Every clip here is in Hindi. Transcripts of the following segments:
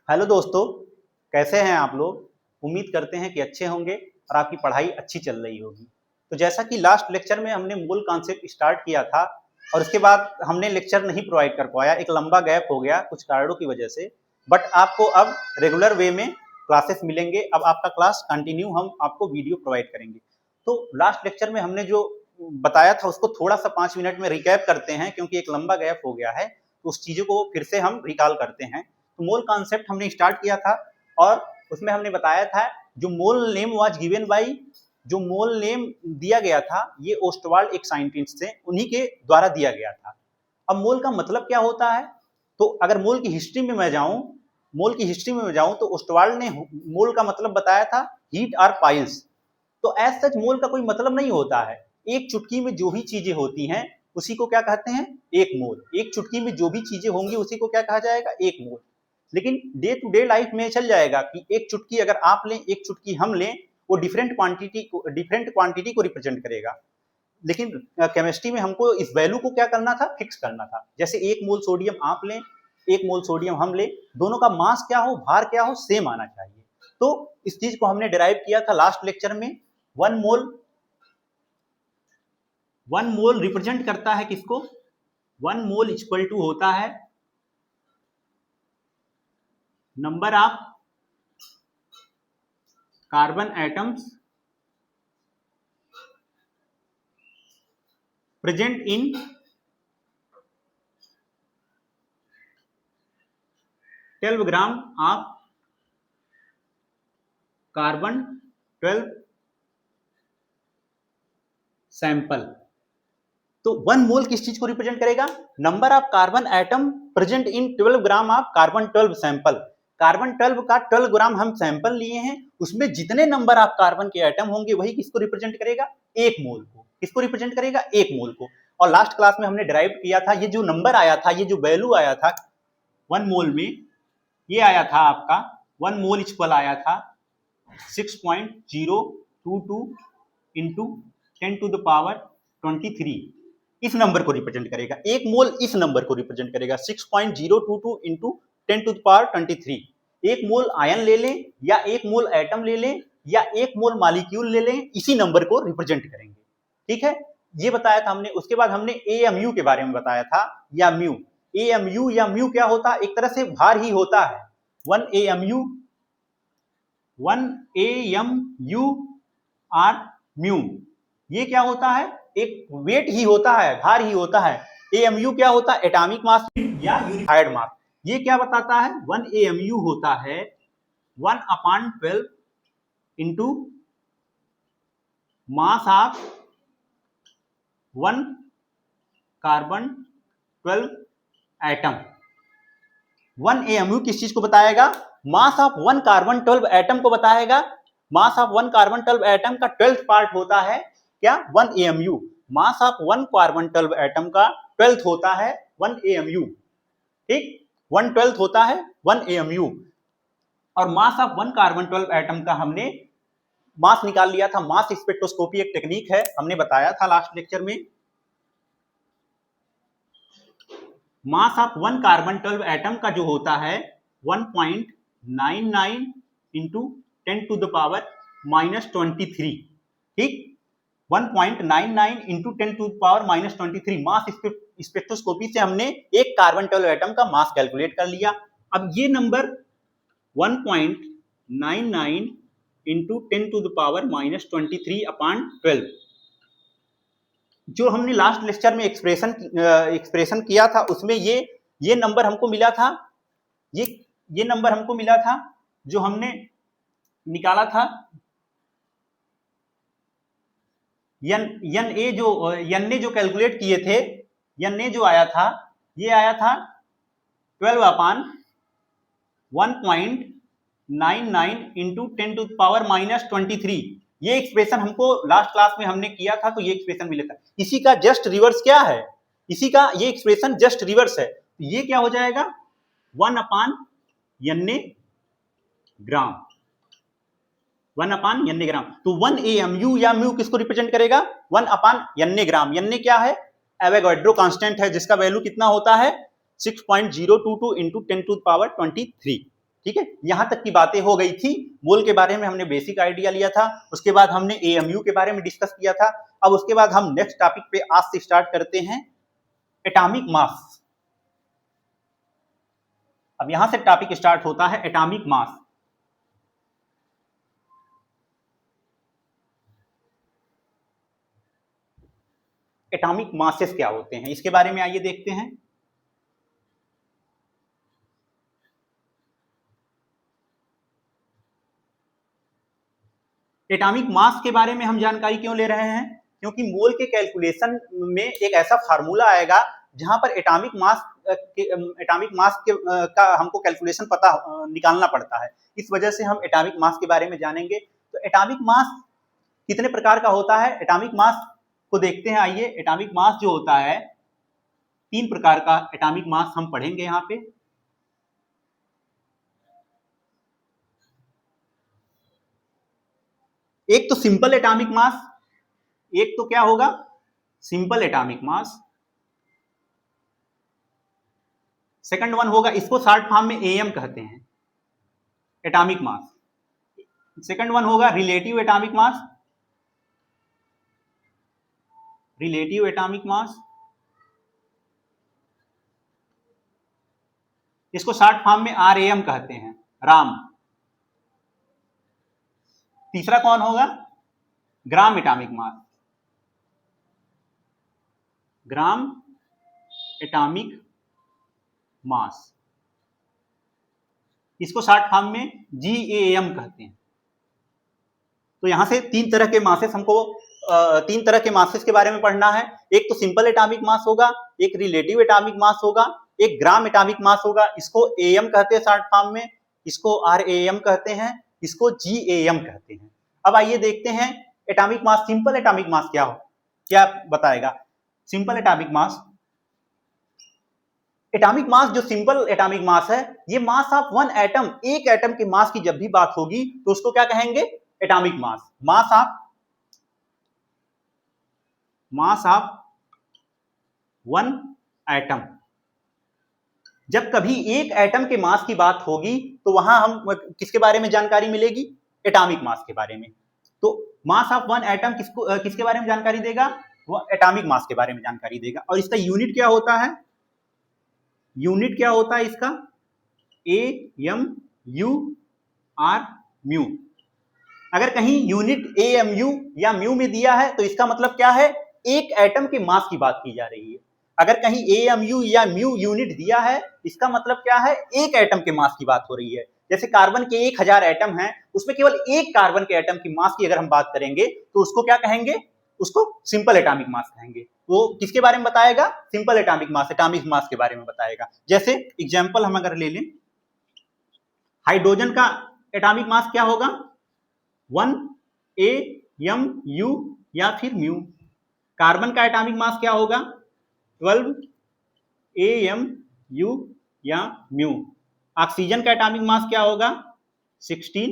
हेलो दोस्तों, कैसे हैं आप लोग। उम्मीद करते हैं कि अच्छे होंगे और आपकी पढ़ाई अच्छी चल रही होगी। तो जैसा कि लास्ट लेक्चर में हमने मूल कॉन्सेप्ट स्टार्ट किया था और उसके बाद हमने लेक्चर नहीं प्रोवाइड कर पाया, एक लंबा गैप हो गया कुछ कारणों की वजह से। बट आपको अब रेगुलर वे में क्लासेस मिलेंगे। अब आपका क्लास कंटिन्यू हम आपको वीडियो प्रोवाइड करेंगे। तो लास्ट लेक्चर में हमने जो बताया था उसको थोड़ा सा 5 मिनट में रिकैप करते हैं, क्योंकि एक लंबा गैप हो गया है। तो उस चीज़ों को फिर से हम रिकॉल करते हैं। तो मोल कॉन्सेप्ट हमने स्टार्ट किया था और उसमें हमने बताया था जो मोल नेम वाज गिवन बाई, जो मोल नेम दिया गया था ये ओस्टवाल्ड एक साइंटिस्ट थे, उन्हीं के द्वारा दिया गया था। अब मोल का मतलब क्या होता है, तो अगर मोल की हिस्ट्री में मैं जाऊं तो ओस्टवाल्ड ने मोल का मतलब बताया था हीट और पाइल्स। तो एज सच मोल का कोई मतलब नहीं होता है। एक चुटकी में जो भी चीजें होती हैं उसी को क्या कहते हैं, एक मोल। एक चुटकी में जो भी चीजें होंगी उसी को क्या कहा जाएगा, एक मोल। लेकिन डे टू डे लाइफ में चल जाएगा कि एक चुटकी अगर आप लें, एक चुटकी हम लें, वो डिफरेंट क्वांटिटी को रिप्रेजेंट करेगा। लेकिन केमिस्ट्री में हमको इस वैल्यू को क्या करना था, फिक्स करना था। जैसे 1 मोल सोडियम आप लें, 1 मोल सोडियम हम लें, दोनों का मास क्या हो, भार क्या हो, सेम आना चाहिए। तो इस चीज को हमने डिराइव किया था लास्ट लेक्चर में। वन मोल रिप्रेजेंट करता है किसको, 1 मोल इक्वल टू होता है number of carbon atoms present in 12 gram of carbon 12 sample. तो 1 मोल किस चीज को रिप्रेजेंट करेगा, number of carbon atom present in 12 gram of carbon 12 sample. Carbon 12 का 12 ग्राम हम सैंपल लिए हैं, उसमें जितने नंबर ऑफ कार्बन के एटम होंगे वही किसको रिप्रेजेंट करेगा, 1 मोल को। किसको रिप्रेजेंट करेगा, 1 मोल को। और लास्ट क्लास में हमने डिराइव किया था, ये जो नंबर आया था, ये जो वैल्यू आया था 1 मोल में, ये आया था आपका 1 मोल इक्वल आया था 6.022 इंटू 10 टू द पावर 23। इस नंबर को रिप्रेजेंट करेगा 1 मोल, इस नंबर को रिप्रेजेंट करेगा 6.022 into 10 to the power 23। 1 mole ion ले लें या 1 मोल एटम ले लें या 1 मोल मॉलिक्यूल ले लें, इसी नंबर को रिप्रेजेंट करेंगे। ठीक है, ये बताया था हमने। उसके बाद हमने एएमयू के बारे में बताया था, या म्यू। एएमयू या म्यू क्या होता है, एक तरह से भार ही होता है। 1 एएमयू आर म्यू, ये क्या होता है, एक वेट ही होता है, भार ही होता है। एएमयू क्या होता है, एटॉमिक मास या यूनिफाइड मास। ये क्या बताता है, 1 एएमयू होता है 1/12 into mass of 1 carbon 12 atom. 1 AMU किस चीज को बताएगा, मास ऑफ 1 कार्बन 12 एटम को बताएगा। मास ऑफ 1 कार्बन 12 एटम का 12th पार्ट होता है क्या, 1 AMU. Mass of 1 carbon 12 atom का 12th होता है 1 एएमयू। ठीक, 1/12 होता है 1 एएमयू। और मास ऑफ 1 कार्बन 12 एटम का हमने मास निकाल लिया था। मास स्पेक्ट्रोस्कोपी एक टेक्निक है, हमने बताया था लास्ट लेक्चर में। मास ऑफ 1 कार्बन 12 एटम का जो होता है 1.99 इंटू 10 टू द पावर -23। ठीक, 1.99 into 10 to the power -23 mass spectroscopy से हमने एक कार्बन 12 एटम का मास कैलकुलेट कर लिया। अब ये number 1.99 into 10 to the power -23/12 जो हमने लास्ट लेक्चर में एक्सप्रेशन किया था, उसमें ये नंबर हमको मिला था, ये नंबर हमको मिला था जो हमने निकाला था। एन ए जो कैलकुलेट किए थे, एन ए जो आया था, ये आया था 12/1.99 इंटू 10 टू पावर -23। ये एक्सप्रेशन हमको लास्ट क्लास में हमने किया था, तो ये एक्सप्रेशन मिला था। इसी का जस्ट रिवर्स क्या है, इसी का ये एक्सप्रेशन जस्ट रिवर्स है। तो ये क्या हो जाएगा, 1/n ग्राम, 1/n ग्राम। तो 1 AMU या म्यू किसको रिप्रेजेंट करेगा, 1/n ग्राम। n क्या है, एवोगाड्रो कांस्टेंट है, जिसका वैल्यू कितना होता है 6.022 इंटू 10 टू पावर 23। ठीक है, यहां तक की बातें हो गई थी। मोल के बारे में हमने बेसिक आइडिया लिया था, उसके बाद हमने एएमयू के बारे में डिस्कस किया था। अब उसके बाद हम नेक्स्ट टॉपिक पे आज से स्टार्ट करते हैं, एटॉमिक मास। अब यहां से टॉपिक स्टार्ट होता है एटॉमिक मास। एटॉमिक मासेस क्या होते हैं, इसके बारे में आइए देखते हैं। एटॉमिक मास के बारे में हम जानकारी क्यों ले रहे हैं, क्योंकि मोल के कैलकुलेशन में एक ऐसा फार्मूला आएगा जहां पर एटॉमिक मास का हमको कैलकुलेशन पता निकालना पड़ता है। इस वजह से हम एटॉमिक मास के बारे में जानेंगे। तो एटॉमिक मास कितने प्रकार का होता है, एटॉमिक मास को देखते हैं। आइए, एटॉमिक मास जो होता है, 3 प्रकार का एटॉमिक मास हम पढ़ेंगे यहाँ पे। एक तो सिंपल एटॉमिक मास, एक तो क्या होगा, simple atomic mass. Second one होगा, इसको शॉर्ट फॉर्म में एएम कहते हैं, एटॉमिक मास। सेकंड वन होगा relative atomic mass, relative atomic mass, इसको शॉर्ट फॉर्म में आरएएम कहते हैं, राम। तीसरा कौन होगा, gram atomic mass, gram atomic mass, इसको शॉर्ट फॉर्म में जीएएम कहते हैं। तो यहां से 3 तरह के मासेस हमको 3 तरह के मासेस के बारे में पढ़ना है। एक तो सिंपल एटॉमिक मास होगा, एक रिलेटिव एटॉमिक मास होगा, एक ग्राम एटॉमिक मास होगा। इसको एएम कहते हैं शॉर्ट फॉर्म में, इसको आरएएम कहते हैं, इसको जीएएम कहते हैं। अब आइए देखते हैं atomic mass, simple atomic mass क्या बताएगा। Simple atomic mass, atomic mass जो सिंपल एटॉमिक मास है, ये मास ऑफ वन एटम, एक एटम के मास की जब भी बात होगी तो उसको क्या कहेंगे, atomic mass. Mass of one atom, जब कभी एक एटम के मास की बात होगी तो वहां हम किसके बारे में जानकारी मिलेगी, एटॉमिक मास के बारे में। तो मास ऑफ वन एटम किसके बारे में जानकारी देगा, वो एटॉमिक मास के बारे में जानकारी देगा। और इसका यूनिट क्या होता है, यूनिट क्या होता है इसका, AMU R म्यू। अगर कहीं यूनिट AMU या म्यू में दिया है तो इसका मतलब क्या है, एक एटम के मास की बात की जा रही है। अगर कहीं AMU या म्यू यूनिट दिया है, इसका मतलब क्या है, एक एटम के मास की बात हो रही है। जैसे कार्बन के 1000 एटम हैं, उसमें केवल एक कार्बन के एटम की मास की अगर हम बात करेंगे तो उसको क्या कहेंगे, उसको सिंपल एटॉमिक मास कहेंगे। वो किसके बारे में बताएगा, simple atomic mass, atomic mass के बारे में बताएगा। जैसे एग्जांपल हम अगर ले लें, हाइड्रोजन का एटॉमिक मास क्या होगा, 1 AMU या फिर म्यू। कार्बन का एटॉमिक मास क्या होगा, 12 AMU या म्यू। ऑक्सीजन का एटॉमिक मास क्या होगा, 16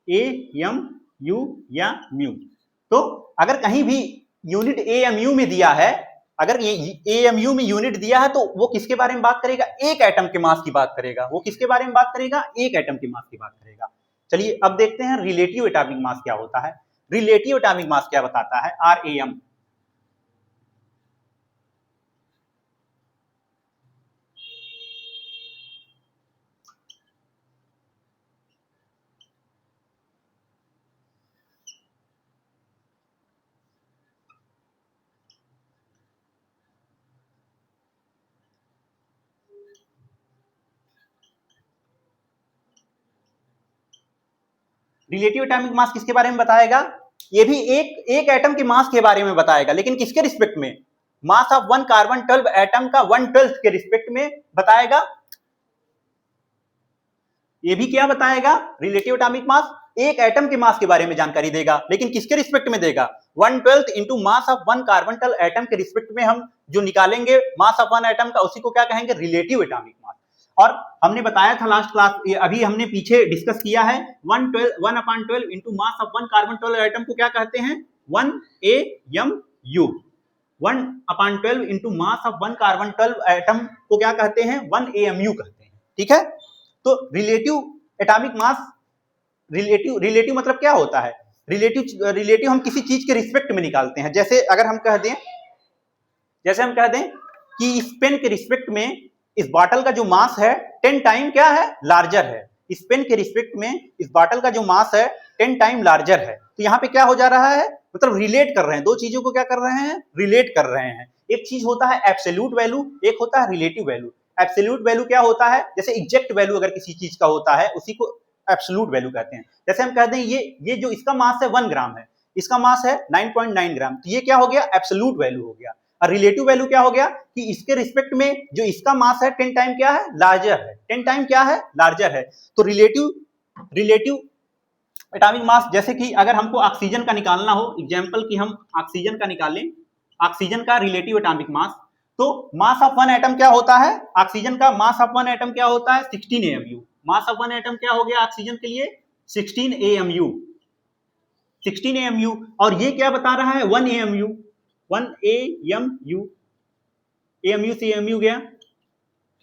AMU या म्यू। तो अगर कहीं भी यूनिट AMU में दिया है, अगर ये AMU में यूनिट दिया है तो वो किसके बारे में बात करेगा, एक एटम के मास की बात करेगा। वो किसके बारे में बात करेगा, एक एटम के मास की बात करेगा। चलिए अब देखते हैं रिलेटिव एटॉमिक मास क्या होता है। रिलेटिव एटॉमिक मास क्या बताता है, RAM। रिलेटिव एटॉमिक मास किसके बारे में बताएगा, ये भी एक एटम के मास के बारे में बताएगा, लेकिन किसके रिस्पेक्ट में, mass of one carbon 12 atom का 1/12 के रिस्पेक्ट में बताएगा। ये भी क्या बताएगा, रिलेटिव एटॉमिक मास एक एटम के मास के बारे में जानकारी देगा, लेकिन किसके रिस्पेक्ट में देगा, 1/12 into mass of one carbon 12 atom के रिस्पेक्ट में हम जो निकालेंगे मास ऑफ वन एटम का, उसी को क्या कहेंगे, रिलेटिव एटॉमिक मास। और हमने बताया था लास्ट क्लास, अभी हमने पीछे डिस्कस किया है, 1/12 into mass of one carbon 12 atom को क्या कहते हैं, 1 AMU। 1/12 into mass of one carbon 12 atom को क्या कहते हैं, 1 AMU कहते हैं। ठीक है, तो रिलेटिव एटॉमिक मास, रिलेटिव मतलब क्या होता है? रिलेटिव हम किसी चीज के रिस्पेक्ट में निकालते हैं। जैसे अगर हम कह दें कि इस पेन के रिस्पेक्ट में इस बॉटल का जो मास है 10 टाइम क्या है? लार्जर है। इस पेन के रिस्पेक्ट में इस बॉटल का जो मास है 10 टाइम लार्जर है। तो यहाँ पे क्या हो जा रहा है? मतलब रिलेट कर रहे हैं, दो चीजों को क्या कर रहे हैं? रिलेट कर रहे हैं। एक चीज होता है एब्सोल्यूट वैल्यू, एक होता है रिलेटिव वैल्यू। एब्सोल्यूट वैल्यू क्या होता है? जैसे एग्जैक्ट वैल्यू अगर किसी चीज का होता है उसी को एब्सोल्यूट वैल्यू कहते हैं। जैसे हम कहते हैं ये जो इसका मास है 1 ग्राम है, इसका मास है 9.9 ग्राम, तो ये क्या हो गया? एब्सोल्यूट वैल्यू हो गया। और रिलेटिव वैल्यू क्या हो गया? कि इसके रिस्पेक्ट में जो इसका मास है 10 टाइम क्या है? लार्जर है। 10 टाइम क्या है? लार्जर है। तो रिलेटिव एटॉमिक मास, जैसे कि अगर हमको ऑक्सीजन का निकालना हो, एग्जांपल कि हम ऑक्सीजन का निकालें, ऑक्सीजन का रिलेटिव एटॉमिक मास, तो मास ऑफ वन एटम क्या होता है? ऑक्सीजन का मास ऑफ वन एटम क्या होता है? 16 AMU। Mass of one atom क्या हो गया ऑक्सीजन के लिए? 16 AMU। 16 AMU। और ये क्या बता रहा है? 1 AMU। 1 AMU। AMU से AMU गया,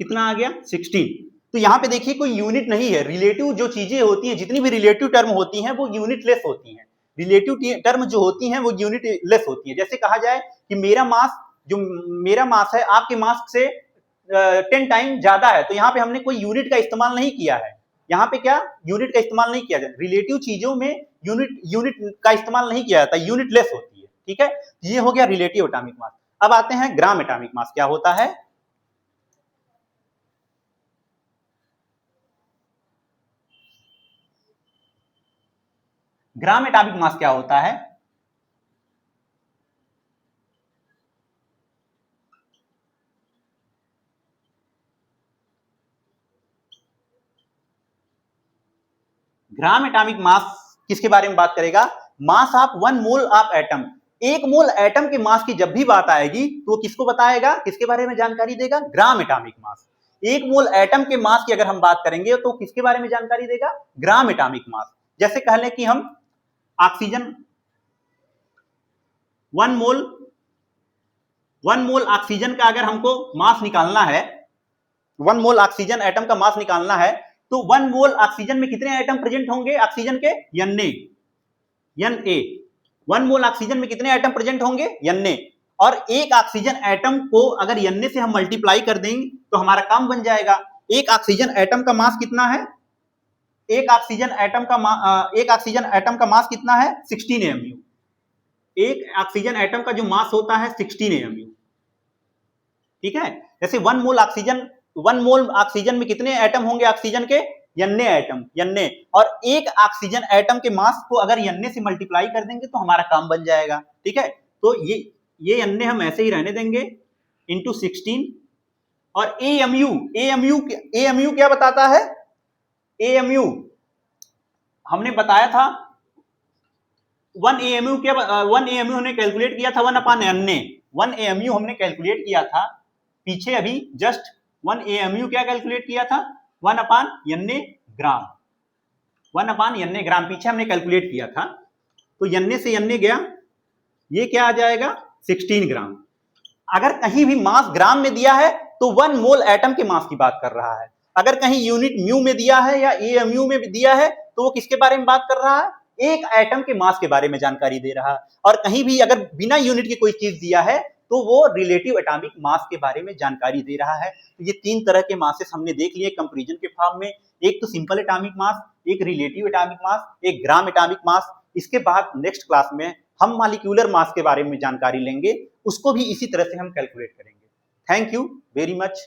कितना आ गया? 16। तो यहाँ पे देखिए कोई यूनिट नहीं है। रिलेटिव जो चीजें होती हैं, जितनी भी रिलेटिव टर्म होती हैं वो यूनिट लेस होती हैं। रिलेटिव टर्म जो होती हैं वो यूनिट लेस होती है। जैसे कहा जाए कि मेरा मास है आपके मास से 10 टाइम ज्यादा है, तो यहाँ पे हमने कोई यूनिट का इस्तेमाल नहीं किया है। यहाँ पे क्या? यूनिट का इस्तेमाल नहीं किया जाता। रिलेटिव चीजों में यूनिट का इस्तेमाल नहीं किया जाता, यूनिट लेस होती है। ठीक है, ये हो गया रिलेटिव एटॉमिक मास। अब आते हैं ग्राम एटॉमिक मास क्या होता है। ग्राम एटॉमिक मास क्या होता है? ग्राम एटॉमिक मास किसके बारे में बात करेगा? Mass of 1 mole of atom. 1 mole atom के मास की जब भी बात आएगी तो वो किसको बताएगा? किसके बारे में जानकारी देगा? Gram atomic mass. 1 मोल एटम के मास की अगर हम बात करेंगे तो किसके बारे में जानकारी देगा? Gram atomic mass. जैसे कह लें कि हम ऑक्सीजन 1 मोल ऑक्सीजन का अगर हमको मास निकालना है, 1 मोल ऑक्सीजन एटम का मास निकालना है, तो 1 मोल ऑक्सीजन में कितने एटम प्रेजेंट होंगे? ऑक्सीजन के Na। 1 मोल ऑक्सीजन में कितने एटम प्रेजेंट होंगे? Na। और एक ऑक्सीजन एटम को अगर Na से हम मल्टीप्लाई कर देंगे तो हमारा काम बन जाएगा। एक ऑक्सीजन एटम का मास कितना है? एक ऑक्सीजन एटम का मास कितना है? 16 AMU। एक ऑक्सीजन एटम का जो मास होता है 16 AMU। ठीक है, जैसे 1 मोल ऑक्सीजन में कितने एटम होंगे ऑक्सीजन के? Na atom, Na। और एक ऑक्सीजन एटम के मास को अगर Na से मल्टीप्लाई कर देंगे तो हमारा काम बन जाएगा। ठीक है, तो ये Na हम ऐसे ही रहने देंगे इंटू 16। और AMU क्या बताता है? AMU हमने बताया था 1 AMU हमने कैलकुलेट किया था 1/Na। 1 AMU हमने कैलकुलेट किया था पीछे अभी जस्ट 1 AMU क्या कैलकुलेट किया था? 1/Na ग्राम। 1/Na ग्राम पीछे हमने कैलकुलेट किया था। तो Na से Na गया, ये क्या आ जाएगा? 16 ग्राम। अगर कहीं भी मास ग्राम में दिया है तो 1 मोल एटम के मास की बात कर रहा है। अगर कहीं यूनिट म्यू में दिया है या AMU में दिया है तो वो किसके बारे में बात कर रहा है? एक एटम के मास के बारे में जानकारी दे रहा है। और कहीं भी अगर बिना यूनिट की कोई चीज दिया है तो वो रिलेटिव एटॉमिक मास के बारे में जानकारी दे रहा है। तो ये 3 तरह के मासेस हमने देख लिए कंपैरिजन के फॉर्म में। एक तो सिंपल एटॉमिक मास, एक रिलेटिव एटॉमिक मास, एक ग्राम एटॉमिक मास। इसके बाद नेक्स्ट क्लास में हम मॉलिक्यूलर मास के बारे में जानकारी लेंगे, उसको भी इसी तरह से हम कैलकुलेट करेंगे। Thank you very much.